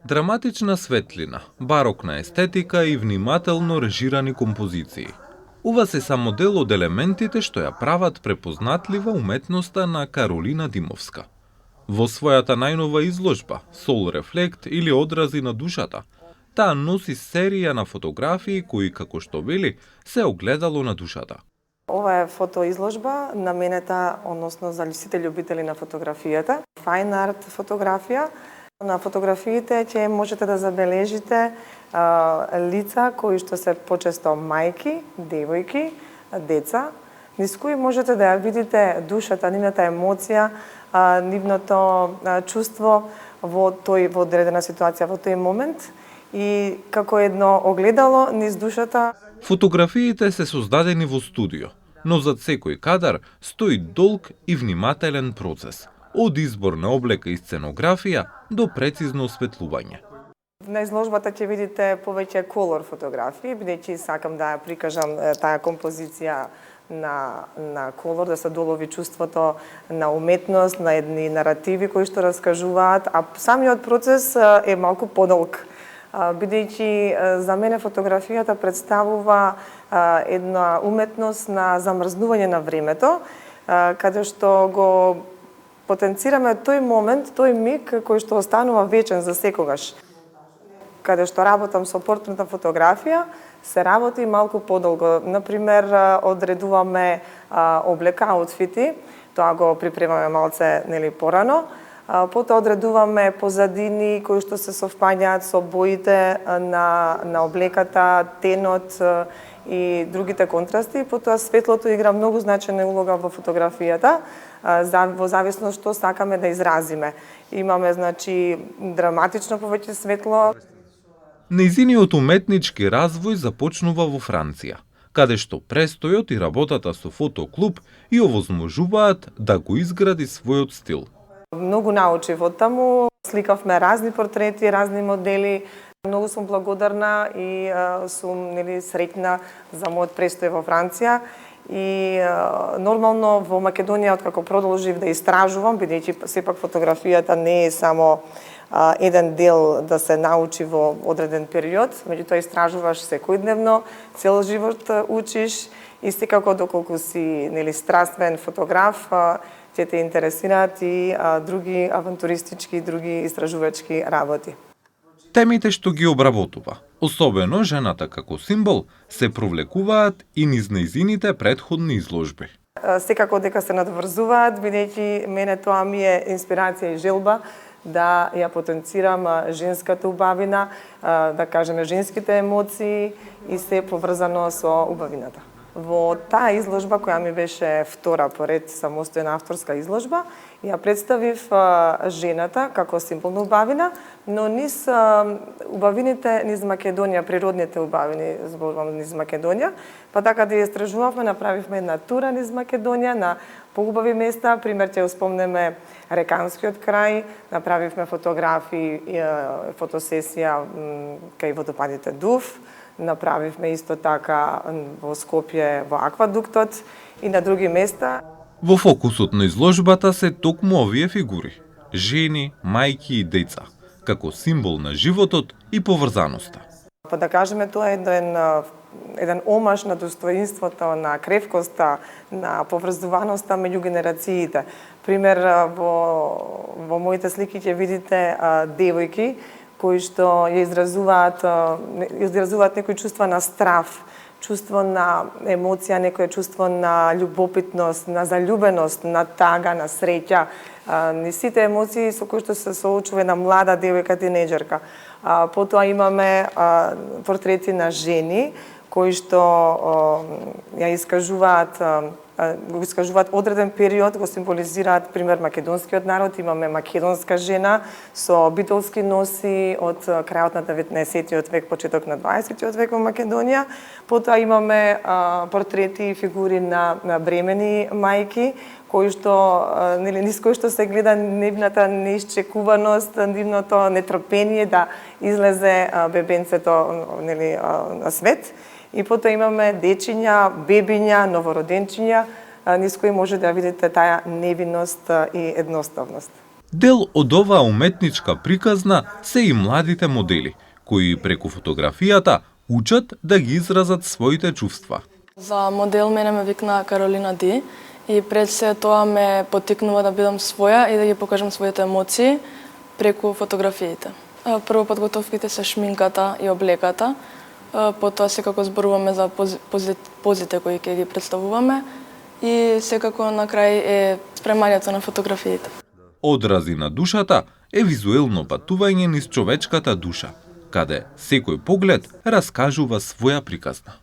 Драматична светлина, барокна естетика и внимателно режирани композиции. Ова се само дел од елементите што ја прават препознатлива уметноста на Каролина Димовска. Во својата најнова изложба, Сол Рефлект или Одрази на душата, таа носи серија на фотографии кои, како што вели, се огледало на душата. Ова е фотоизложба наменета, односно за сите љубители на фотографијата. Fine art фотографија. На фотографиите ќе можете да забележите лица кои што се почесто мајки, девојки, деца, низ кои можете да ја видите душата, нивната емоција, нивното чувство во одредена ситуација, во тој момент и како едно огледало низ душата. Фотографиите се создадени во студио, но зад секој кадар стои долг и внимателен процес, од избор на облека и сценографија до прецизно осветлување. На изложбата ќе видите повеќе колор фотографии, бидејќи сакам да ја прикажам таа композиција на колор, да се долови чувството на уметност, на едни наративи кои што раскажуваат, а самиот процес е малку подолг. Бидејќи за мене фотографијата представува една уметност на замрзнување на времето, каде што го потенцираме тој момент, тој миг кој што останува вечен за секогаш. Каде што работам со портретна фотографија, се работи малку подолго. Например, одредуваме облека, аутфити, тоа го припремаме малце порано. Потоа одредуваме позадини кои што се совпаѓаат со боите на облеката, тенот и другите контрасти. Потоа светлото игра многу значајна улога во фотографијата, во зависност што сакаме да изразиме. Имаме, драматично повеќе светло. Нејзиниот уметнички развој започнува во Франција, каде што престојот и работата со фотоклуб и овозможуваат да го изгради својот стил. Многу научив од таму, сликавме разни портрети, разни модели. Многу сум благодарна и сум среќна за мојот престој во Франција. И нормално во Македонија, откако продолжив да истражувам, бидејќи сепак фотографијата не е само еден дел да се научи во одреден период, меѓутоа истражуваш секојдневно, цел живот учиш и секако доколку си страствен фотограф, ќе те интересираат и други авантуристички, други истражувачки работи. Темите што ги обработува, особено жената како символ, се провлекуваат и низ нејзините претходни изложби. Секако дека се надврзуваат, бидејќи мене тоа ми е инспирација и желба да ја потенцирам женската убавина, да кажеме женските емоции и се поврзано со убавината. Во таа изложба, која ми беше втора поред самостојна авторска изложба, ја представив жената како символ на убавина, но низ убавините низ Македонија, природните убавини, зборувам низ Македонија, па така да ја истражувавме, направивме една тура низ Македонија на поубави места, пример ќе спомнеме Реканскиот крај, направивме фотографии, фотосесија кај водопадите Дув, направивме исто така во Скопје во аквадуктот и на други места. Во фокусот на изложбата се токму овие фигури – жени, мајки и деца, како символ на животот и поврзаноста. Па да кажеме, тоа е еден омаж на достоинството, на кревкоста, на поврзуваноста меѓу генерациите. Пример, во моите слики ќе видите девојки кои што ја изразуваат некои чувства на страв, чувство на емоција, некое чувство на љубопитност, на заљубеност, на тага, на среќа. Ни сите емоции со кои што се соочува една млада девојка тинеџерка. Потоа имаме портрети на жени кои што ја искажуваат одреден период, го символизираат, пример, македонскиот народ. Имаме македонска жена со битолски носи од крајот на 19-тиот век, почеток на 20-тиот век во Македонија. Потоа имаме портрети и фигури на бремени мајки, низ кои што се гледа нивната неисчекуваност, нивното нетрпение да излезе бебенцето на свет. И потоа имаме дечиња, бебиња, новороденчиња, низ кои може да видите таа невиност и едноставност. Дел од оваа уметничка приказна се и младите модели, кои преку фотографијата учат да ги изразат своите чувства. За модел мене ме викна Каролина Ди и пред се тоа ме поттикнува да бидам своја и да ги покажам своите емоции преку фотографиите. Прво подготовките се шминката и облеката, потоа секако зборуваме за позите кои ќе ги представуваме и секако на крај е спремањето на фотографиите. Одрази на душата е визуелно патување низ човечката душа, каде секој поглед раскажува своја приказна.